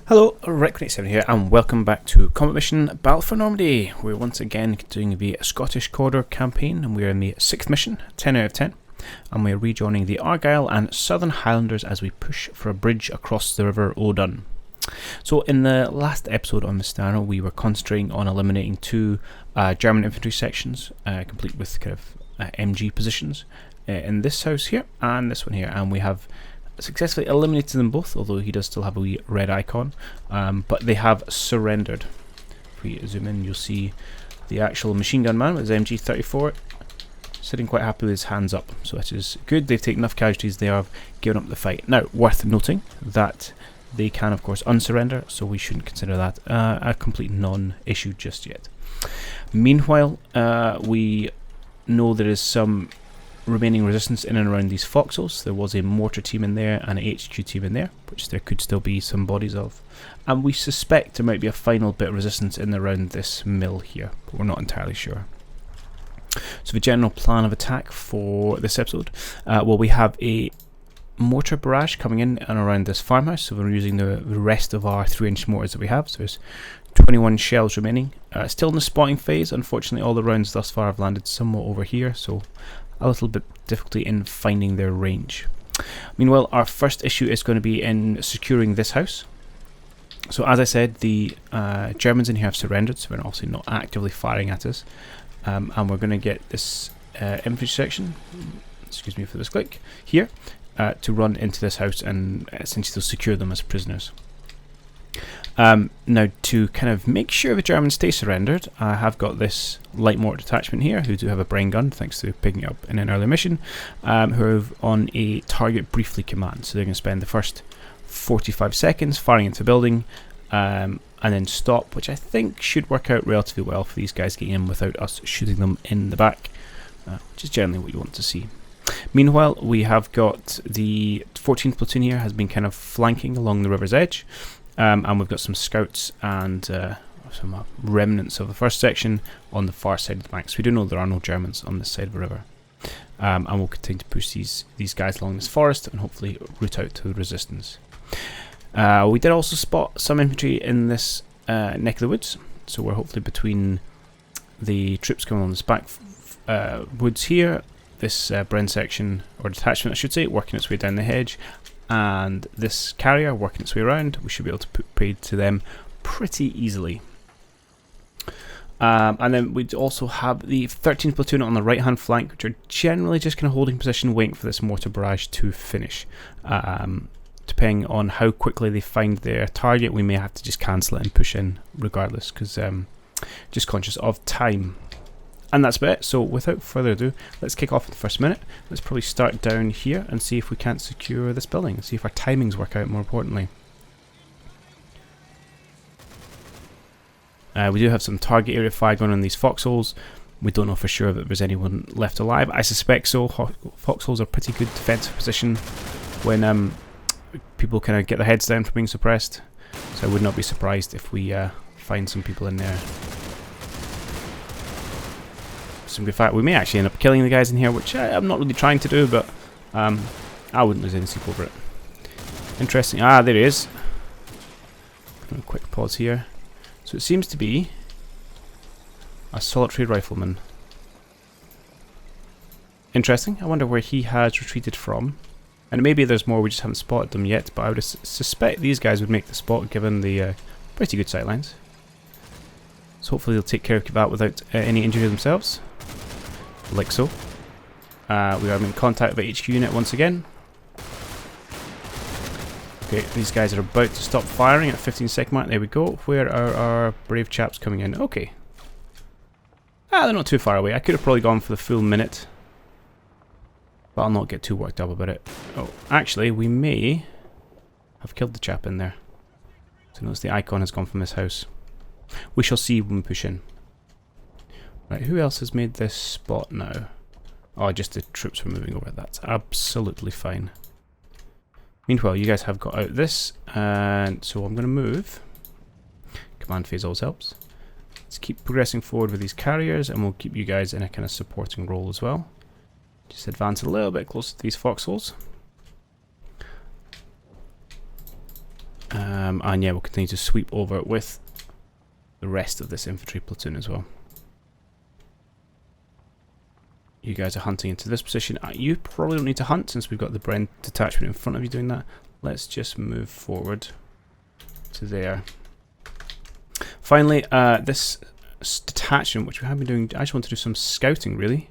Hello, Rick87 here, and welcome back to Combat Mission Battle for Normandy. We're once again doing the Scottish Corridor campaign, and we're in the 6th mission, 10 out of 10. And we're rejoining the Argyll and Southern Highlanders as we push for a bridge across the River Odon. So in the last episode on Mistano, we were concentrating on eliminating two German infantry sections, complete with kind of MG positions, in this house here and this one here, and we have successfully eliminated them both, although he does still have a wee red icon, but they have surrendered. If we zoom in, you'll see the actual machine gun man with his MG34 sitting quite happy with his hands up, so that is good. They've taken enough casualties, they have given up the fight. Now, worth noting that they can of course unsurrender, so we shouldn't consider that a complete non-issue just yet. Meanwhile, we know there is some remaining resistance in and around these foxholes. There was a mortar team in there and an HQ team in there, which there could still be some bodies of, and we suspect there might be a final bit of resistance in and around this mill here, but we're not entirely sure. So the general plan of attack for this episode, well, we have a mortar barrage coming in and around this farmhouse, so we're using the rest of our 3-inch mortars that we have, so there's 21 shells remaining. Still in the spotting phase. Unfortunately, all the rounds thus far have landed somewhat over here, so a little bit difficulty in finding their range. Meanwhile, our first issue is going to be in securing this house. So as I said, the Germans in here have surrendered, so we're obviously not actively firing at us, and we're going to get this infantry section, excuse me for this click, here, to run into this house and essentially secure them as prisoners. Now, to kind of make sure the Germans stay surrendered, I have got this light mortar detachment here, who do have a brain gun, thanks to picking it up in an earlier mission, who are on a target briefly command. So they're going to spend the first 45 seconds firing into the building, and then stop, which I think should work out relatively well for these guys getting in without us shooting them in the back, which is generally what you want to see. Meanwhile, we have got the 14th platoon here has been kind of flanking along the river's edge. And we've got some scouts and some remnants of the first section on the far side of the bank. So we do know there are no Germans on this side of the river. And we'll continue to push these guys along this forest and hopefully root out to the resistance. We did also spot some infantry in this neck of the woods. So we're hopefully between the troops coming on this back woods here, this Bren section, or detachment I should say, working its way down the hedge, and this carrier working its way around. We should be able to put paid to them pretty easily. And then we'd also have the 13th platoon on the right hand flank, which are generally just kind of holding position waiting for this mortar barrage to finish. Depending on how quickly they find their target, we may have to just cancel it and push in regardless, because just conscious of time. And that's about it. So without further ado, let's kick off in the first minute. Let's probably start down here and see if we can't secure this building, and see if our timings work out, more importantly. We do have some target area fire going on these foxholes. We don't know for sure that there's anyone left alive. I suspect so. Foxholes are a pretty good defensive position when people kind of get their heads down from being suppressed. So I would not be surprised if we find some people in there. Some good fight. We may actually end up killing the guys in here, which I'm not really trying to do, but I wouldn't lose any sleep over it. Interesting. Ah, there he is. A quick pause here. So it seems to be a solitary rifleman. Interesting. I wonder where he has retreated from. And maybe there's more, we just haven't spotted them yet, but I would suspect these guys would make the spot given the pretty good sightlines. So hopefully they'll take care of that without any injury themselves. Like so. We are in contact with the HQ unit once again. Okay, these guys are about to stop firing at 15-second mark. There we go. Where are our brave chaps coming in? Okay. They're not too far away. I could have probably gone for the full minute, but I'll not get too worked up about it. Oh, actually, we may have killed the chap in there. So notice the icon has gone from this house. We shall see when we push in. Right, who else has made this spot now? Oh, just the troops were moving over. That's absolutely fine. Meanwhile, you guys have got out this, and so I'm going to move. Command phase always helps. Let's keep progressing forward with these carriers, and we'll keep you guys in a kind of supporting role as well. Just advance a little bit closer to these foxholes. And yeah, we'll continue to sweep over with the rest of this infantry platoon as well. You guys are hunting into this position. You probably don't need to hunt since we've got the Brent detachment in front of you doing that. Let's just move forward to there. Finally, this detachment, which we have been doing, I just want to do some scouting really,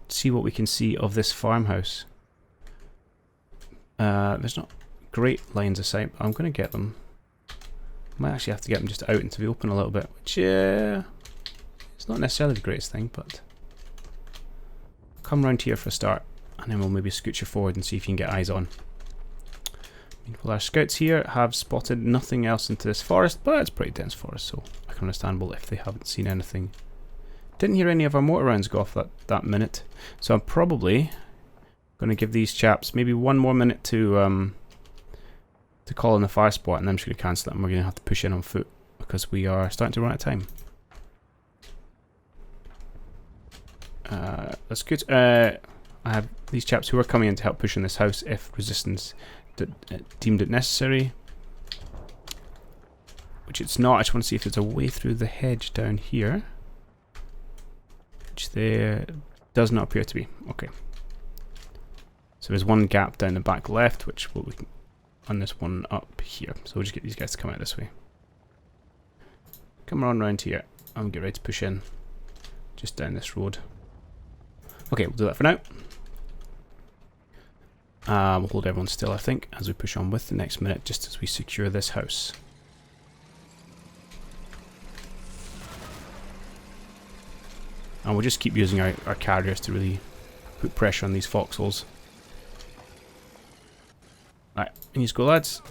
to see what we can see of this farmhouse. There's not great lines of sight, but I'm going to get them. Might actually have to get them just out into the open a little bit, which it's not necessarily the greatest thing, but come round here for a start, and then we'll maybe scooch you forward and see if you can get eyes on. Well, our scouts here have spotted nothing else into this forest, but it's a pretty dense forest, so I can understandable if they haven't seen anything. Didn't hear any of our mortar rounds go off that minute, so I'm probably going to give these chaps maybe one more minute to call in the fire spot, and then I'm just going to cancel it, and we're going to have to push in on foot because we are starting to run out of time. That's good. I have these chaps who are coming in to help push in this house if resistance deemed it necessary, which it's not. I just want to see if there's a way through the hedge down here, which there does not appear to be. Okay, so there's one gap down the back left, which we can on this one up here, so we'll just get these guys to come out this way. Come on round here and get ready to push in just down this road. Okay, we'll do that for now. We'll hold everyone still, I think, as we push on with the next minute, just as we secure this house. And we'll just keep using our carriers to really put pressure on these foxholes. Right, in you go, lads.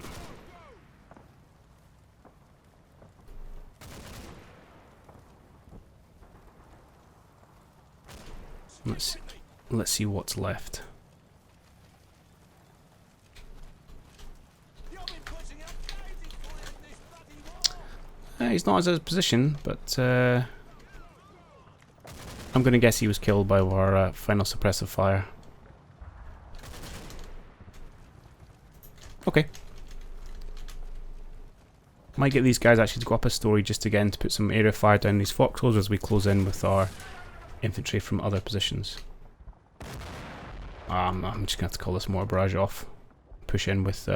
Let's see what's left. He's not as a position, but I'm going to guess he was killed by our final suppressive fire. Okay. Might get these guys actually to go up a story just again to put some area fire down these foxholes as we close in with our infantry from other positions. I'm just going to have to call this more barrage off. Push in with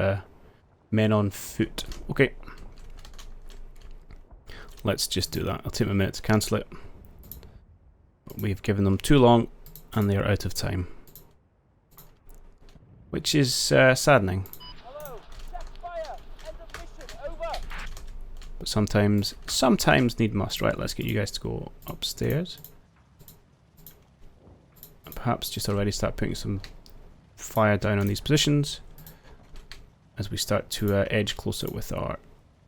men on foot. Okay. Let's just do that. I'll take a minute to cancel it. We've given them too long and they are out of time. Which is saddening. Hello, check fire. End of mission. Over. But sometimes need must. Right, let's get you guys to go upstairs. And perhaps just already start putting some fire down on these positions as we start to edge closer with our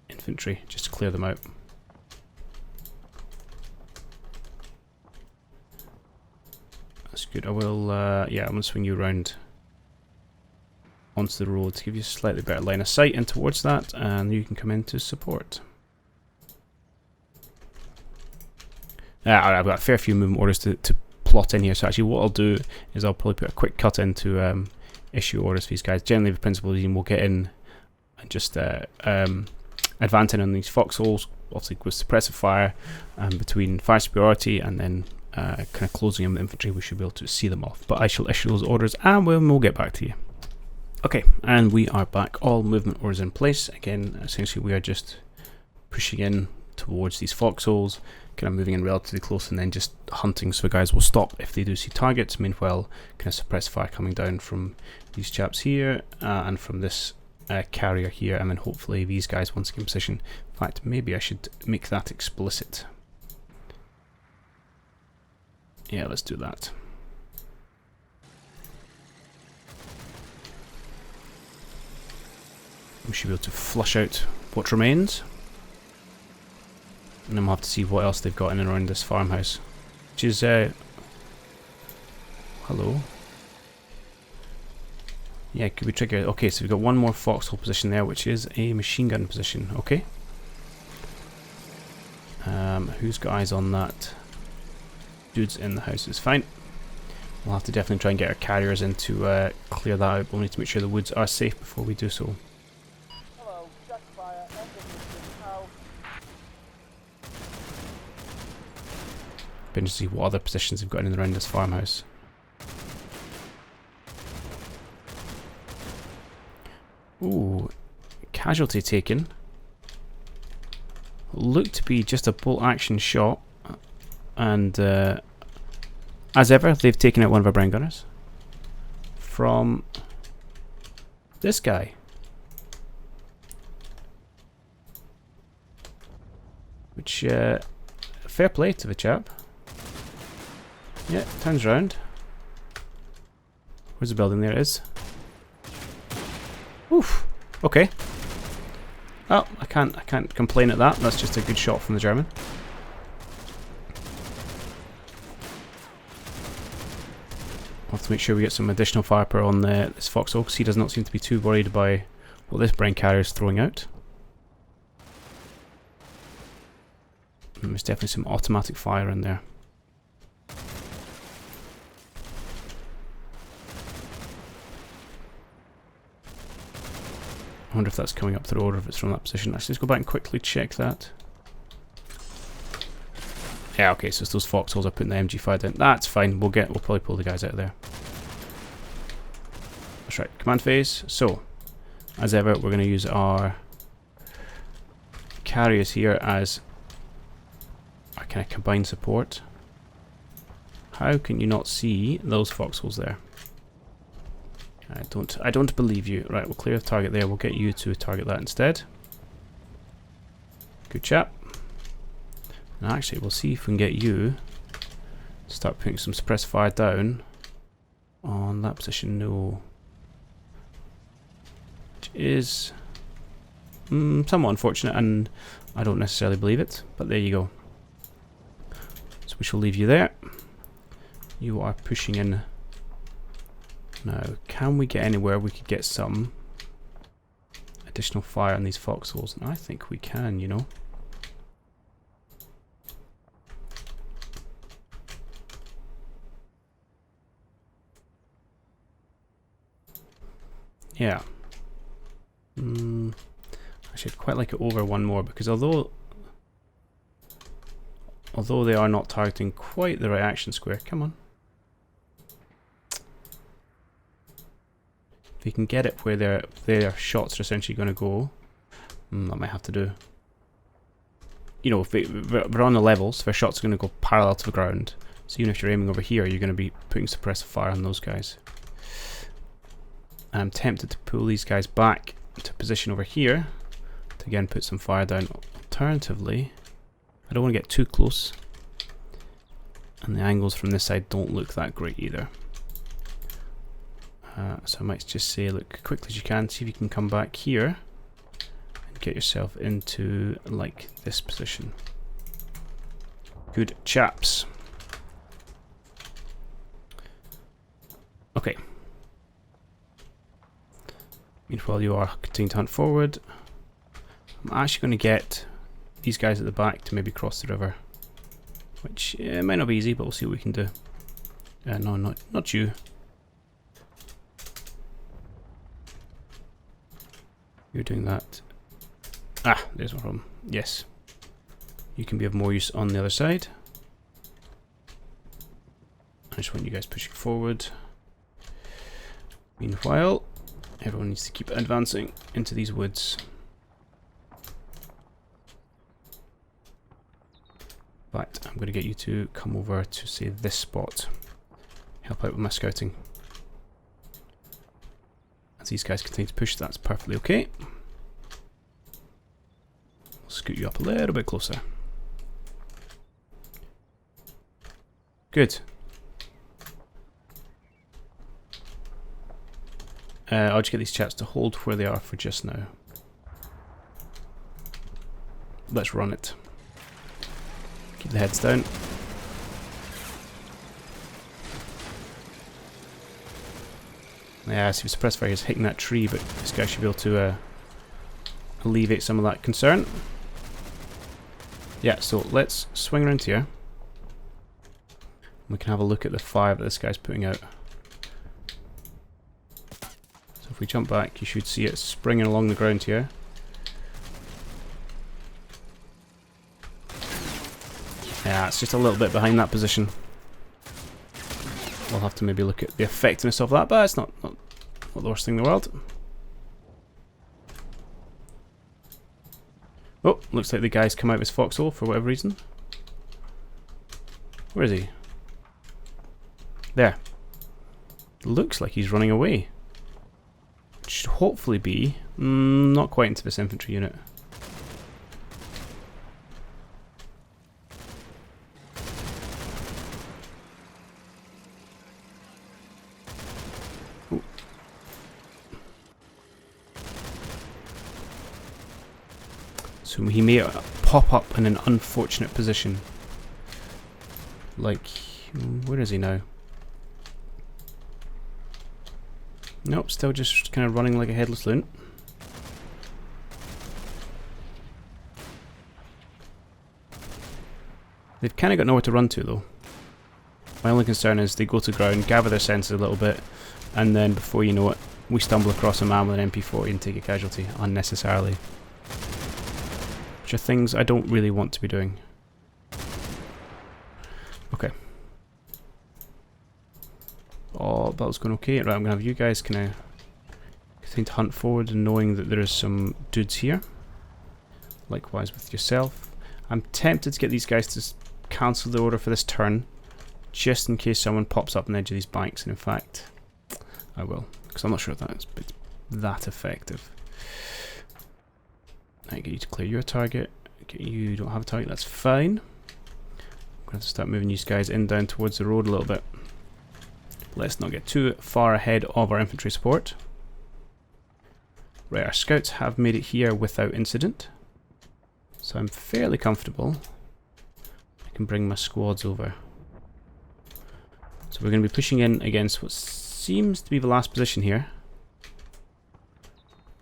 infantry, just to clear them out. That's good. I will, yeah, I'm going to swing you around onto the road to give you a slightly better line of sight in towards that, and you can come in to support. I've got a fair few movement orders to plot in here, so actually what I'll do is I'll probably put a quick cut into issue orders for these guys. Generally the principal team will get in and just advancing on these foxholes, obviously with suppressive fire, between fire superiority and then kind of closing in with infantry. We should be able to see them off, but I shall issue those orders and we'll get back to you. Okay, and we are back. All movement orders in place. Again, essentially we are just pushing in towards these foxholes, kind of moving in relatively close and then just hunting, so guys will stop if they do see targets. Meanwhile, kind of suppress fire coming down from these chaps here and from this carrier here, and then hopefully these guys once again in position. In fact, maybe I should make that explicit. Yeah, let's do that. We should be able to flush out what remains. And then we'll have to see what else they've got in and around this farmhouse. Which is, hello. Yeah, could be triggered. Okay, so we've got one more foxhole position there, which is a machine gun position. Okay. Who's got eyes on that? Dudes in the house is fine. We'll have to definitely try and get our carriers in to clear that out. We'll need to make sure the woods are safe before we do so. Hello, check fire. How? Been to see what other positions they've got in and around this farmhouse. Ooh, casualty taken. Looked to be just a bolt action shot, and as ever, they've taken out one of our brown gunners from this guy. Which, fair play to the chap. Yeah, turns round. Where's the building? There it is. Oof. Okay. Oh, I can't complain at that. That's just a good shot from the German. We'll have to make sure we get some additional firepower on this foxhole, because he does not seem to be too worried by what this brain carrier is throwing out. And there's definitely some automatic fire in there. I wonder if that's coming up through order, if it's from that position. Actually, let's go back and quickly check that. Yeah, okay, so it's those foxholes are putting the MG5 down. That's fine. We'll probably pull the guys out of there. That's right. Command phase. So, as ever, we're going to use our carriers here as our kind of combined support. How can you not see those foxholes there? I don't believe you. Right, we'll clear the target there. We'll get you to target that instead. Good chap. And actually, we'll see if we can get you to start putting some suppressed fire down on that position. No. Which is somewhat unfortunate, and I don't necessarily believe it, but there you go. So we shall leave you there. You are pushing in. Now, can we get anywhere we could get some additional fire on these foxholes? And I think we can, you know. Yeah. Actually, I'd quite like it over one more, because although they are not targeting quite the right action square, come on. If you can get it where their shots are essentially going to go, that might have to do. You know, if we're on the levels, their shots are going to go parallel to the ground. So even if you're aiming over here, you're going to be putting suppressive fire on those guys. And I'm tempted to pull these guys back to position over here to again put some fire down. Alternatively, I don't want to get too close, and the angles from this side don't look that great either. So I might just say, look, quickly as you can, see if you can come back here and get yourself into like this position. Good chaps. Okay. Meanwhile, you are continuing to hunt forward. I'm actually going to get these guys at the back to maybe cross the river, which might not be easy, but we'll see what we can do. No, not you. You're doing that. Ah, there's my problem. Yes. You can be of more use on the other side. I just want you guys pushing forward. Meanwhile, everyone needs to keep advancing into these woods. Right, I'm going to get you to come over to, say, this spot. Help out with my scouting. As these guys continue to push, that's perfectly okay. We'll scoot you up a little bit closer. Good. I'll just get these chaps to hold where they are for just now. Let's run it. Keep the heads down. Yeah, so suppressed fire is hitting that tree, but this guy should be able to alleviate some of that concern. Yeah, so let's swing around here. We can have a look at the fire that this guy's putting out. So if we jump back, you should see it springing along the ground here. Yeah, it's just a little bit behind that position. We'll have to maybe look at the effectiveness of that, but it's not the worst thing in the world. Oh, looks like the guy's come out of his foxhole for whatever reason. Where is he? There. Looks like he's running away. Should hopefully be not quite into this infantry unit. Ooh. So he may pop up in an unfortunate position. Like, where is he now? Nope, still just kind of running like a headless loon. They've kind of got nowhere to run to though. My only concern is they go to ground, gather their senses a little bit, and then before you know it, we stumble across a man with an MP40 and take a casualty unnecessarily. Which are things I don't really want to be doing. Okay. Oh, that was going okay. Right, I'm going to have you guys kind of continue to hunt forward and knowing that there is some dudes here. Likewise with yourself. I'm tempted to get these guys to cancel the order for this turn, just in case someone pops up on the edge of these banks, and in fact, I will, because I'm not sure if that's that effective. I get you to clear your target. Get you don't have a target, that's fine. I'm going to have to start moving these guys in down towards the road a little bit. Let's not get too far ahead of our infantry support. Right, our scouts have made it here without incident, so I'm fairly comfortable. I can bring my squads over. So we're going to be pushing in against what seems to be the last position here.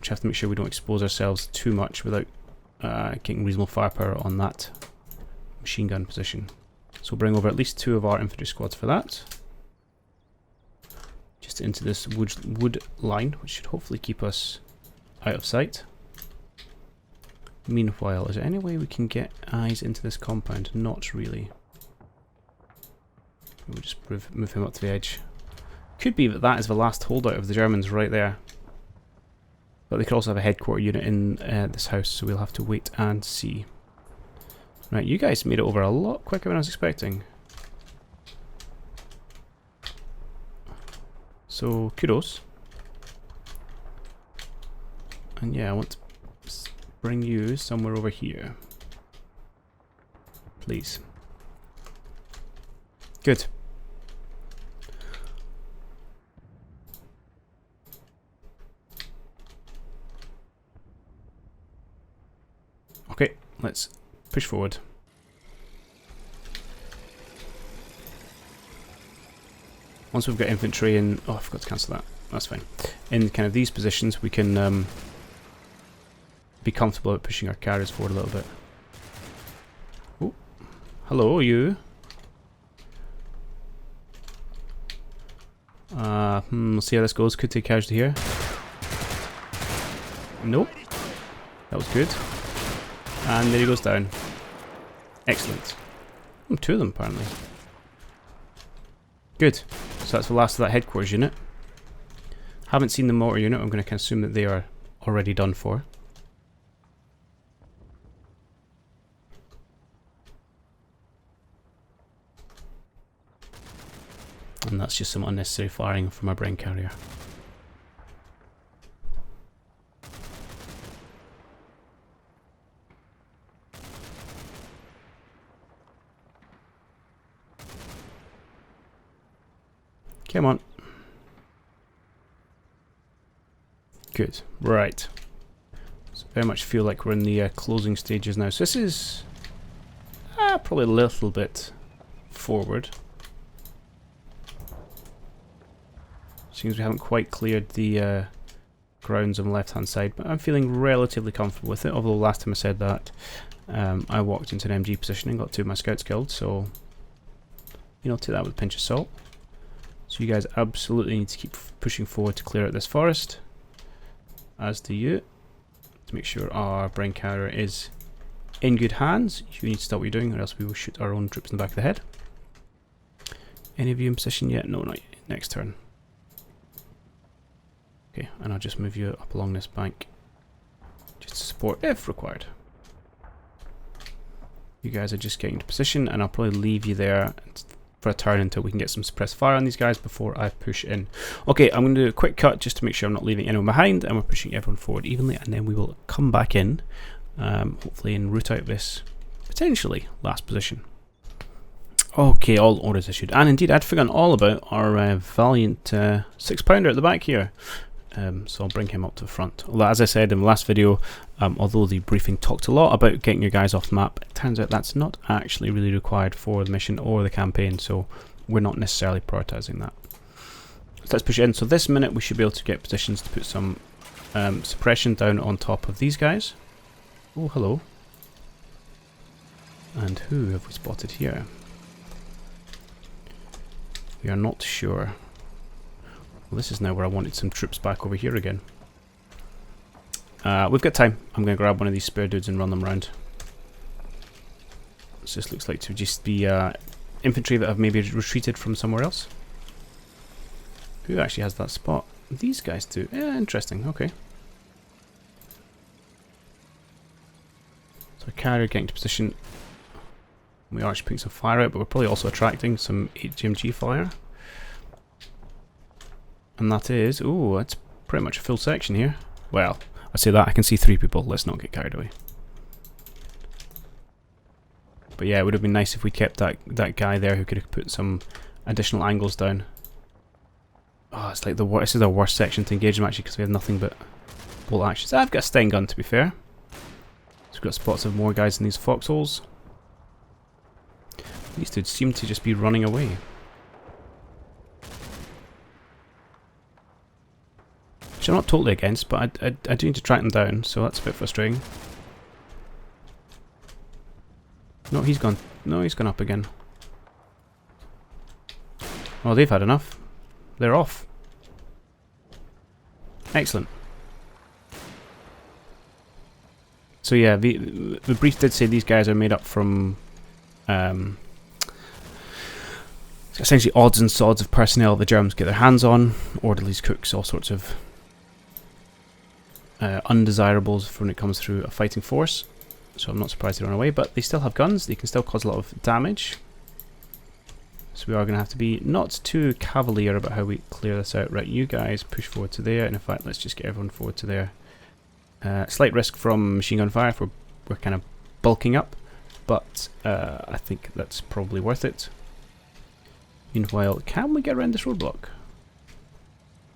We have to make sure we don't expose ourselves too much without getting reasonable firepower on that machine gun position. So we'll bring over at least 2 of our infantry squads for that. Just into this wood line, which should hopefully keep us out of sight. Meanwhile, is there any way we can get eyes into this compound? Not really. We'll just move him up to the edge. Could be that that is the last holdout of the Germans right there. But they could also have a headquarter unit in this house, so we'll have to wait and see. Right, you guys made it over a lot quicker than I was expecting. So, kudos. And yeah, I want to bring you somewhere over here. Please. Good. Okay, let's push forward. Once we've got infantry in... Oh, I forgot to cancel that. That's fine. In kind of these positions, we can be comfortable at pushing our carriers forward a little bit. Oh, hello, you. We'll see how this goes. Could take casualty here. Nope. That was good. And there he goes down. Excellent. Oh, 2 of them, apparently. Good. So that's the last of that headquarters unit. Haven't seen the mortar unit. I'm going to assume that they are already done for. And that's just some unnecessary firing from our brain carrier. Come on. Good. Right. So very much feel like we're in the closing stages now. So this is probably a little bit forward. Seems we haven't quite cleared the grounds on the left hand side, but I'm feeling relatively comfortable with it. Although last time I said that, I walked into an MG position and got 2 of my scouts killed, so you know, take that with a pinch of salt. So you guys absolutely need to keep pushing forward to clear out this forest, as do you, to make sure our brain carrier is in good hands. You need to stop what you're doing, or else we will shoot our own troops in the back of the head. Any of you in position yet? No, not yet. Next turn. Okay, and I'll just move you up along this bank, just to support if required. You guys are just getting into position, and I'll probably leave you there for a turn until we can get some suppressed fire on these guys before I push in. Okay, I'm going to do a quick cut just to make sure I'm not leaving anyone behind, and we're pushing everyone forward evenly, and then we will come back in, hopefully, and root out this potentially last position. Okay, all orders issued. And indeed, I'd forgotten all about our valiant 6-pounder at the back here. So I'll bring him up to the front. Although, as I said in the last video, although the briefing talked a lot about getting your guys off the map, it turns out that's not actually really required for the mission or the campaign, so we're not necessarily prioritising that. So let's push it in. So this minute we should be able to get positions to put some suppression down on top of these guys. Oh, hello. And who have we spotted here? We are not sure. Well, this is now where I wanted some troops back over here again. We've got time. I'm going to grab one of these spare dudes and run them around. So this looks like to just be infantry that have maybe retreated from somewhere else. Who actually has that spot? These guys do. Yeah, interesting. Okay. So carrier getting to position. We are actually putting some fire out, but we're probably also attracting some HMG fire. And that is, ooh, that's pretty much a full section here. Well, I say that, I can see 3 people, let's not get carried away. But yeah, it would have been nice if we kept that guy there who could have put some additional angles down. Oh, it's like this is our worst section to engage them actually, because we have nothing but bolt actions. I've got a Stein gun, to be fair. So we've got spots of more guys in these foxholes. These dudes seem to just be running away. Which I'm not totally against, but I do need to track them down, so that's a bit frustrating. No, he's gone. No, he's gone up again. Oh, they've had enough. They're off. Excellent. So yeah, the brief did say these guys are made up from essentially odds and sods of personnel the Germans get their hands on. Orderlies, cooks, all sorts of undesirables when it comes through a fighting force. So I'm not surprised they run away, but they still have guns. They can still cause a lot of damage. So we are going to have to be not too cavalier about how we clear this out. Right, you guys push forward to there, and in fact let's just get everyone forward to there. Slight risk from machine gun fire if we're kind of bulking up, but I think that's probably worth it. Meanwhile, can we get around this roadblock?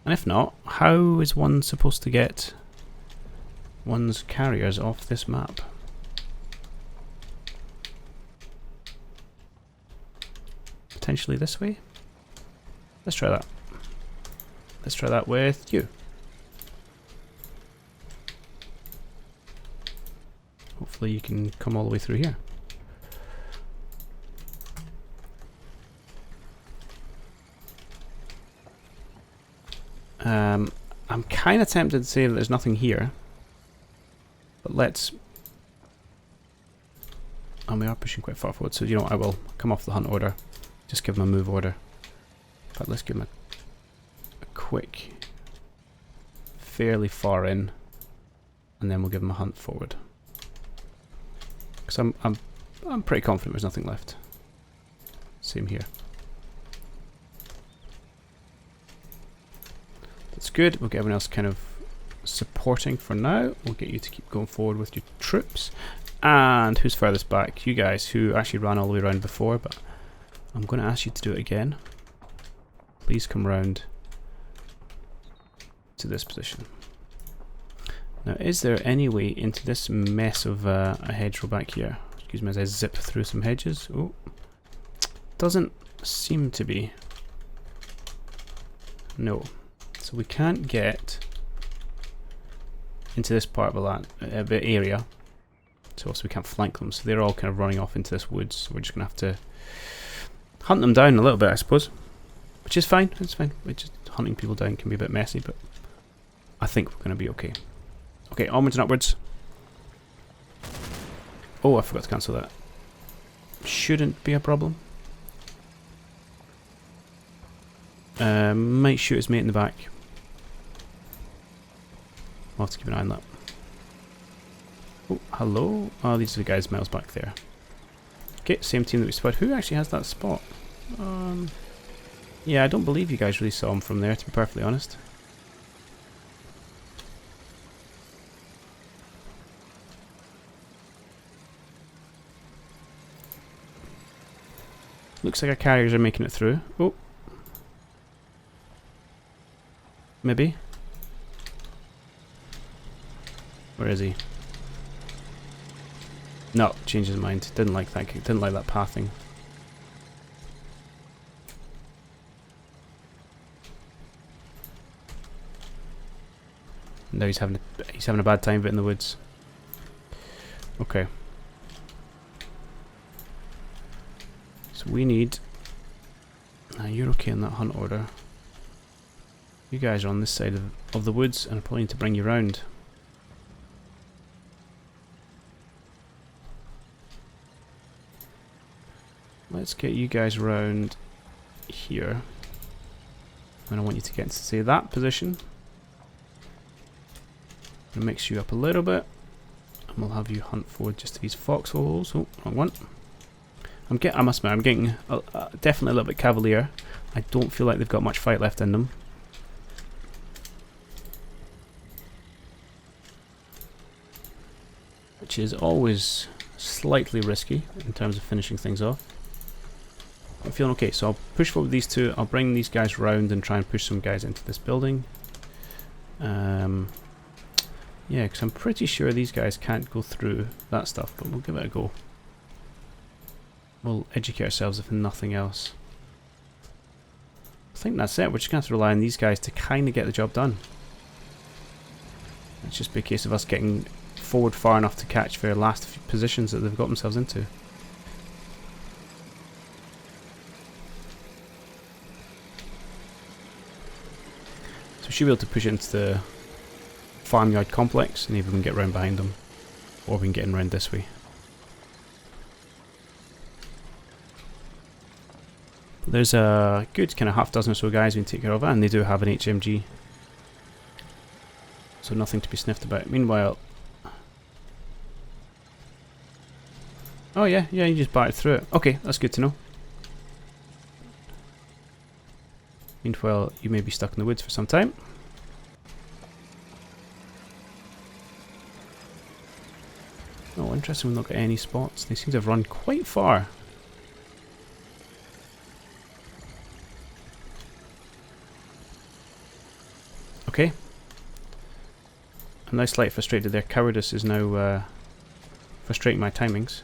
And if not, how is one supposed to get one's carriers off this map? Potentially this way? Let's try that. Let's try that with you. Hopefully you can come all the way through here. I'm kind of tempted to say that there's nothing here, but let's... And we are pushing quite far forward, so you know what, I will come off the hunt order, just give them a move order. But let's give them a quick, fairly far in, and then we'll give them a hunt forward. Because I'm pretty confident there's nothing left. Same here. That's good. We'll get everyone else kind of supporting for now. We'll get you to keep going forward with your troops. And who's furthest back? You guys who actually ran all the way around before, but I'm going to ask you to do it again. Please come round to this position. Now, is there any way into this mess of a hedgerow back here? Excuse me as I zip through some hedges. Oh, doesn't seem to be. No. So we can't get into this part of the area. So also we can't flank them. So they're all kind of running off into this woods. So we're just going to have to hunt them down a little bit, I suppose. Which is fine. It's fine. Just hunting people down can be a bit messy, but I think we're going to be okay. Okay, onwards and upwards. Oh, I forgot to cancel that. Shouldn't be a problem. Might shoot his mate in the back. I'll have to keep an eye on that. Oh, hello. Oh, these are the guys miles back there. Okay, same team that we spotted. Who actually has that spot? Yeah, I don't believe you guys really saw him from there, to be perfectly honest. Looks like our carriers are making it through. Oh. Maybe. Where is he? No, changed his mind. Didn't like that. Didn't like that pathing. Now he's having a bad time of it in the woods. Okay. So we need. Now you're okay in that hunt order. You guys are on this side of the woods, and I probably need to bring you round. Let's get you guys round here. And I want you to get into, say, that position. I'm gonna mix you up a little bit, and we'll have you hunt forward just to these foxholes. Oh, wrong one. I must admit, I'm getting definitely a little bit cavalier. I don't feel like they've got much fight left in them. Which is always slightly risky in terms of finishing things off. I'm feeling okay, so I'll push forward these two. I'll bring these guys round and try and push some guys into this building. Yeah, because I'm pretty sure these guys can't go through that stuff, but we'll give it a go. We'll educate ourselves if nothing else. I think that's it. We're just going to have to rely on these guys to kind of get the job done. It's just be a case of us getting forward far enough to catch their last few positions that they've got themselves into. So we should be able to push it into the farmyard complex, and maybe we can get round behind them, or we can get in round this way. There's a good kind of half dozen or so guys we can take care of, and they do have an HMG, so nothing to be sniffed about. Meanwhile, oh yeah, you just battered through it. Okay, that's good to know. Meanwhile, you may be stuck in the woods for some time. Oh, interesting, we've not got any spots. They seem to have run quite far. Okay. I'm now slightly frustrated. Their cowardice is now frustrating my timings.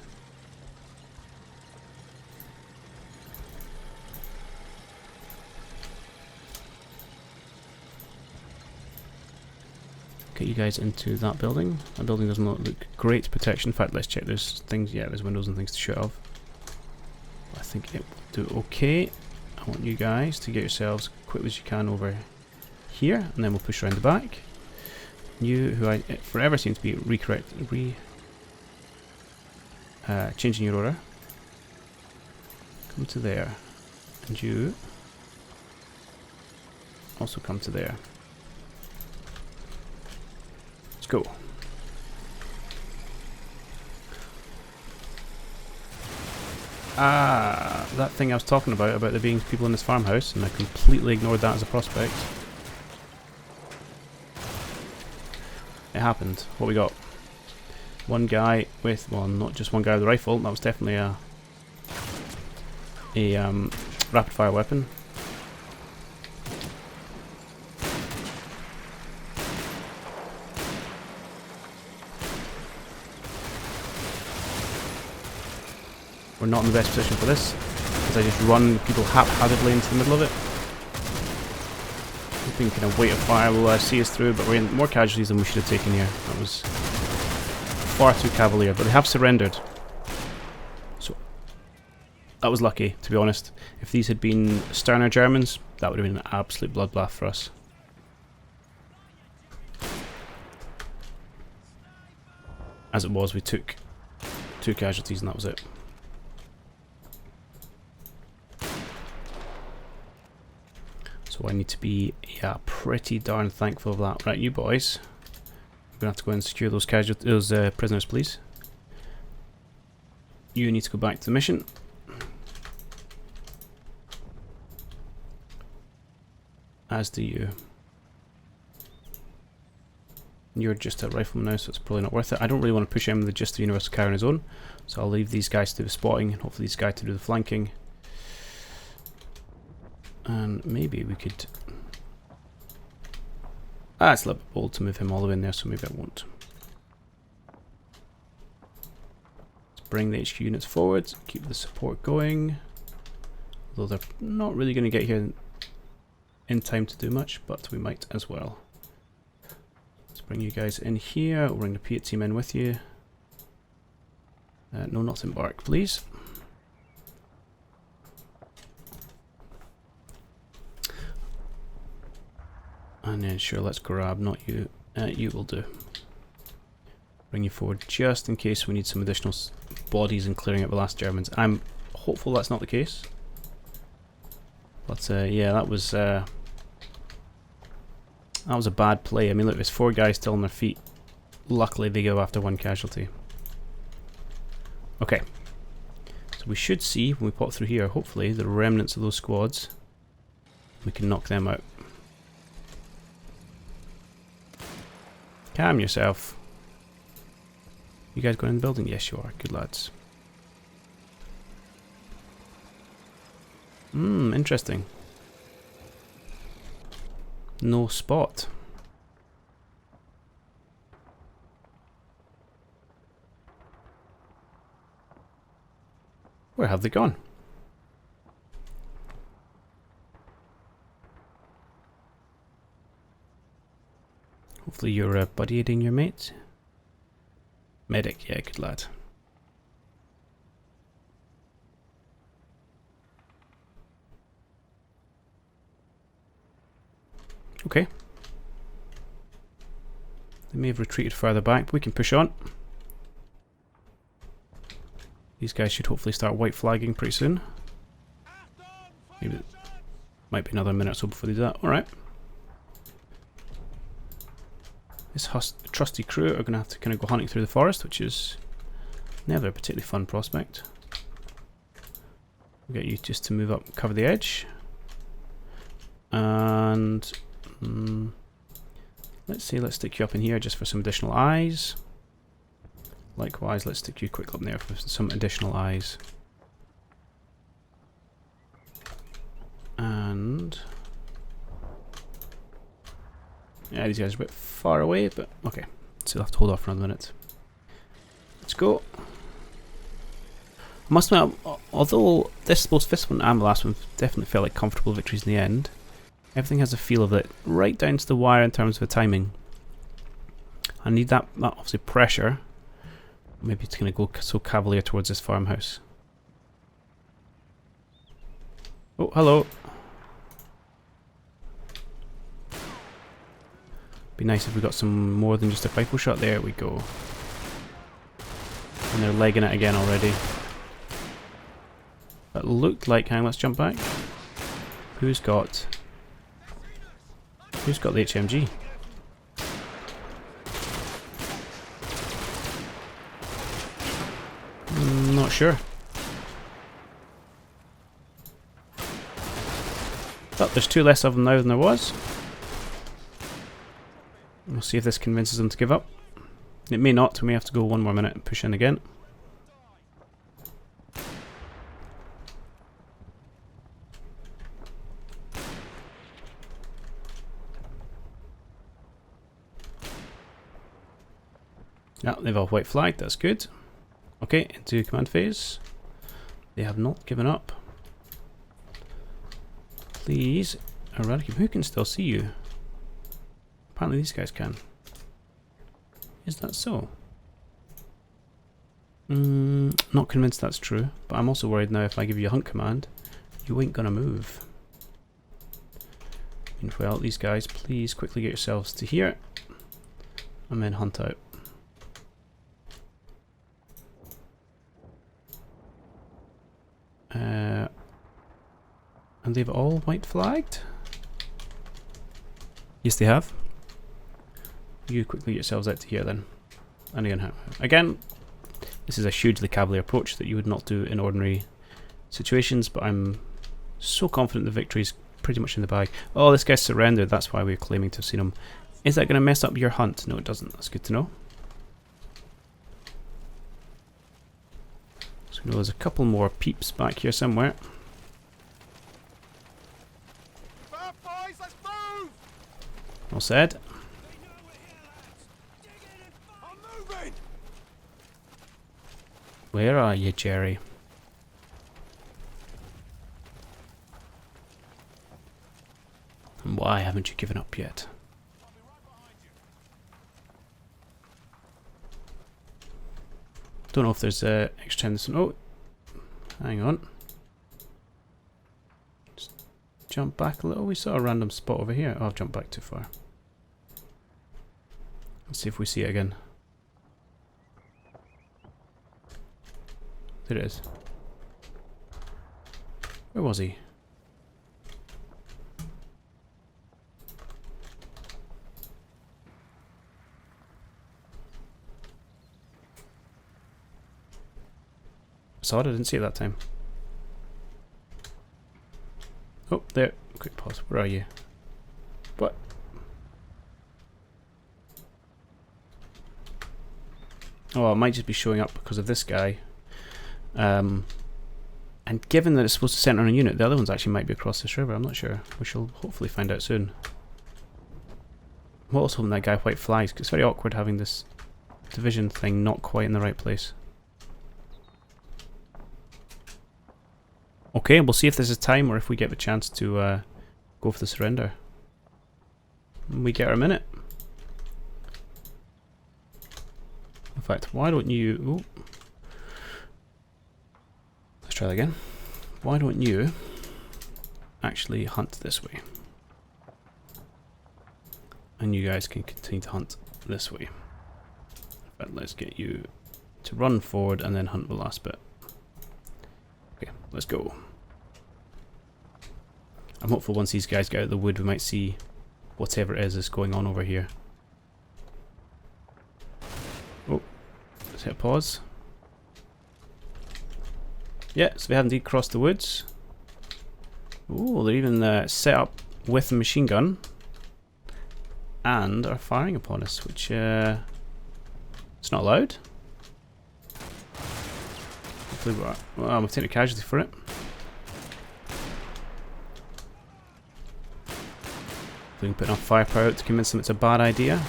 Get you guys into that building. That building does not look great protection. In fact, let's check. There's things. Yeah, there's windows and things to shoot off. I think it will do okay. I want you guys to get yourselves as quickly as you can over here, and then we'll push around the back. You, who I forever seem to be changing your order. Come to there, and you also come to there. Let's go. Ah, that thing I was talking about there being people in this farmhouse, and I completely ignored that as a prospect. It happened. What we got? One guy with, well, not just one guy with a rifle. That was definitely a rapid fire weapon. We're not in the best position for this, because I just run people haphazardly into the middle of it. Hoping kind of weight of fire will see us through, but we're in more casualties than we should have taken here. That was far too cavalier, but they have surrendered. So that was lucky, to be honest. If these had been sterner Germans, that would have been an absolute bloodbath for us. As it was, we took 2 casualties and that was it. So I need to be, yeah, pretty darn thankful of that. Right, you boys. We're going to have to go and secure those prisoners, please. You need to go back to the mission. As do you. You're just a rifleman now, so it's probably not worth it. I don't really want to push him with just the universal carry on his own, so I'll leave these guys to do the spotting, and hopefully these guys to do the flanking. And maybe we could... Ah, it's a little bit bold to move him all the way in there, so maybe I won't. Let's bring the HQ units forward, keep the support going. Although they're not really going to get here in time to do much, but we might as well. Let's bring you guys in here. We'll bring the Piat team in with you. No, not embark, please. And then sure, let's grab, not you. You will do. Bring you forward just in case we need some additional bodies in clearing out the last Germans. I'm hopeful that's not the case. But yeah, that was a bad play. I mean, look, there's 4 guys still on their feet. Luckily, they go after 1 casualty. Okay. So we should see, when we pop through here, hopefully, the remnants of those squads. We can knock them out. Calm yourself. You guys going in the building? Yes, you are. Good lads. Interesting. No spot. Where have they gone? Hopefully you're buddy aiding your mate. Medic, yeah, good lad. Okay. They may have retreated further back, but we can push on. These guys should hopefully start white flagging pretty soon. Maybe it might be another minute or so before they do that. Alright. This trusty crew are going to have to kind of go hunting through the forest, which is never a particularly fun prospect. We'll get you just to move up and cover the edge. And let's stick you up in here just for some additional eyes. Likewise, let's stick you quickly up there for some additional eyes. And yeah, these guys are a bit far away, but okay. So you'll have to hold off for another minute. Let's go. I must admit, although both this one and the last one definitely felt like comfortable victories in the end, everything has a feel of it right down to the wire in terms of the timing. I need that obviously pressure. Maybe it's going to go so cavalier towards this farmhouse. Oh, hello. Be nice if we got some more than just a rifle shot. There we go. And they're legging it again already. That looked like... Hang on, let's jump back. Who's got the HMG? Not sure. But there's 2 less of them now than there was. We'll see if this convinces them to give up. It may not. We may have to go 1 more minute and push in again. Yeah, they've all white flagged. That's good. Okay, into command phase. They have not given up. Please eradicate. Who can still see you? Apparently these guys can. Is that so? Not convinced that's true, but I'm also worried now if I give you a hunt command, you ain't gonna move. Meanwhile, these guys, please quickly get yourselves to here, and then hunt out. And they've all white flagged? Yes, they have. You quickly get yourselves out to here then. And again, this is a hugely cavalier approach that you would not do in ordinary situations, but I'm so confident the victory's pretty much in the bag. Oh, this guy's surrendered, that's why we're claiming to have seen him. Is that going to mess up your hunt? No, it doesn't. That's good to know. So we know there's a couple more peeps back here somewhere. All said. Where are you, Jerry? And why haven't you given up yet? Don't know if there's extra time. Oh, hang on. Just jump back a little. We saw a random spot over here. Oh, I've jumped back too far. Let's see if we see it again. There it is. Where was he? Saw it, I didn't see it that time. Oh, there. Quick pause. Where are you? What? Oh, it might just be showing up because of this guy. And given that it's supposed to center on a unit, the other ones actually might be across this river. I'm not sure. We shall hopefully find out soon. I'm also hoping that guy white flags, because it's very awkward having this division thing not quite in the right place. Okay, we'll see if this is time or if we get the chance to go for the surrender. We get our minute. In fact, why don't you... Ooh. Let's try that again. Why don't you actually hunt this way? And you guys can continue to hunt this way. In fact, let's get you to run forward and then hunt the last bit. Okay, let's go. I'm hopeful once these guys get out of the wood we might see whatever it is going on over here. Oh, let's hit pause. Yeah, so they have indeed crossed the woods. Oh, they're even set up with a machine gun and are firing upon us, which it's not allowed. Hopefully well, we've taken a casualty for it. We can put enough firepower out to convince them it's a bad idea.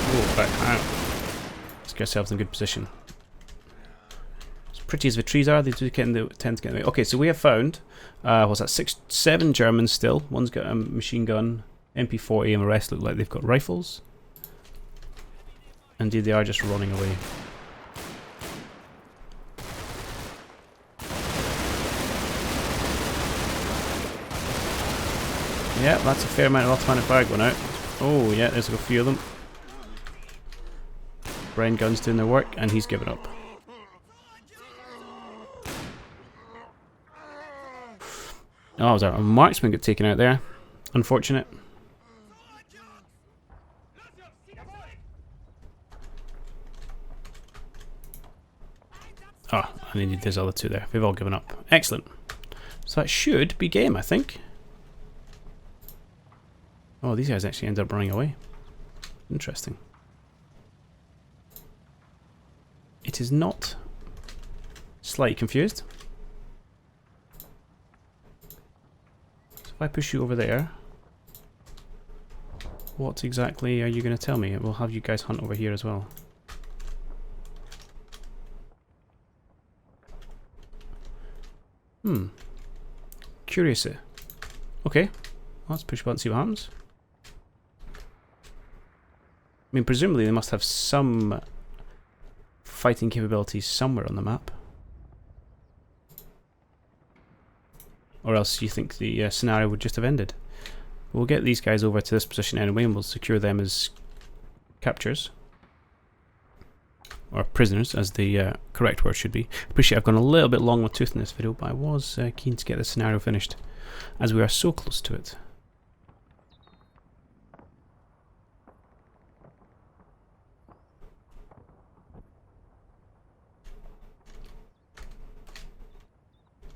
Oh, back out. Let's get ourselves in a good position. As pretty as the trees are, they do tend to get in the way. Okay, so we have found, what's that, 7 Germans still. One's got a machine gun, MP40, and the rest look like they've got rifles. Indeed, they are just running away. Yeah, that's a fair amount of automatic fire going out. Oh yeah, there's a few of them. Brain gun's doing their work, and he's given up. Oh, was our marksman got taken out there. Unfortunate. Oh, and indeed there's other 2 there. They've all given up. Excellent. So that should be game, I think. Oh, these guys actually end up running away. Interesting. It is not slightly confused. So if I push you over there, what exactly are you going to tell me? We'll have you guys hunt over here as well. Curious. Okay, let's push a button and see what happens. I mean, presumably they must have some fighting capabilities somewhere on the map. Or else you think the scenario would just have ended. We'll get these guys over to this position anyway and we'll secure them as captures. or prisoners as the correct word should be. Appreciate I've gone a little bit long with tooth in this video, but I was keen to get this scenario finished as we are so close to it.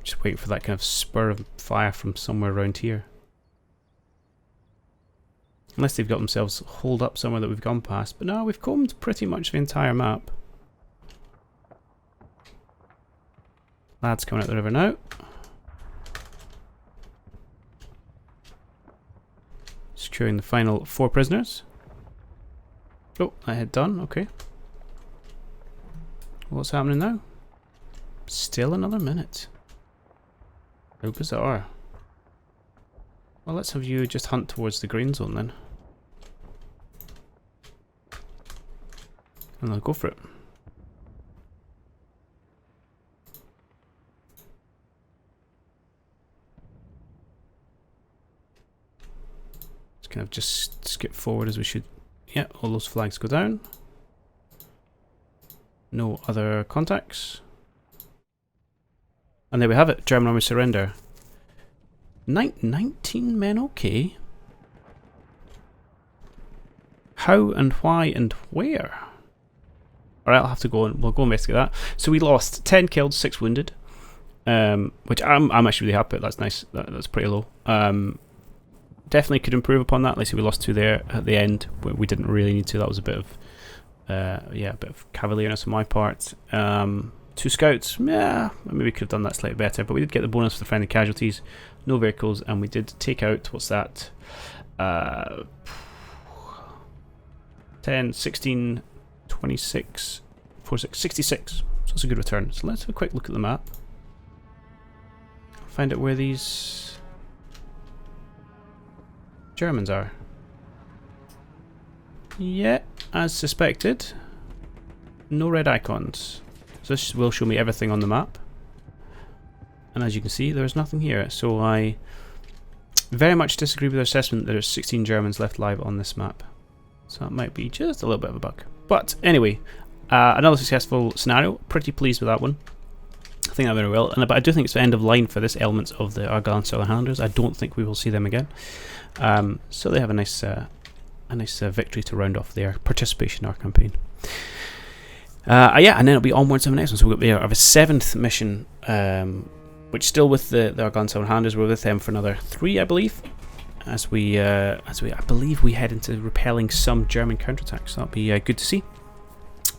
Just waiting for that kind of spur of fire from somewhere around here. Unless they've got themselves holed up somewhere that we've gone past. But no, we've combed pretty much the entire map. Lads coming out the river now. Securing the final 4 prisoners. Oh, I had done, okay. What's happening now? Still another minute. How bizarre. Well, let's have you just hunt towards the green zone then. And I'll go for it. Kind of just skip forward as we should. Yeah, all those flags go down. No other contacts. And there we have it. German army surrender. 19 men, okay. How and why and where? Alright, I'll have to go and we'll go investigate that. So we lost 10 killed, 6 wounded. Which I'm actually really happy with. That's nice. That's pretty low. Definitely could improve upon that. Like I said, we lost 2 there at the end. We didn't really need to. That was a bit of, yeah, a bit of cavalierness on my part. 2 scouts, yeah, maybe we could have done that slightly better. But we did get the bonus for the friendly casualties. No vehicles, and we did take out, what's that? 10, 16, 26, 46, 66. So that's a good return. So let's have a quick look at the map. Find out where these Germans are. Yeah, as suspected. No red icons. So this will show me everything on the map. And as you can see, there's nothing here. So I very much disagree with their assessment that there's 16 Germans left live on this map. So that might be just a little bit of a bug. But anyway, another successful scenario. Pretty pleased with that one. I think that very well. But I do think it's the end of line for this element of the Argyll and Southern Highlanders. I don't think we will see them again. So they have a nice victory to round off their participation in our campaign. Yeah, and then it'll be onwards to the next one. So we've got our 7th mission, which still with the Argyll and Southern Highlanders. We're with them for another 3, I believe. As we I believe we head into repelling some German counterattacks. So that'll be good to see.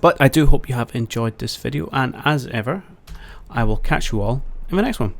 But I do hope you have enjoyed this video, and as ever, I will catch you all in the next one.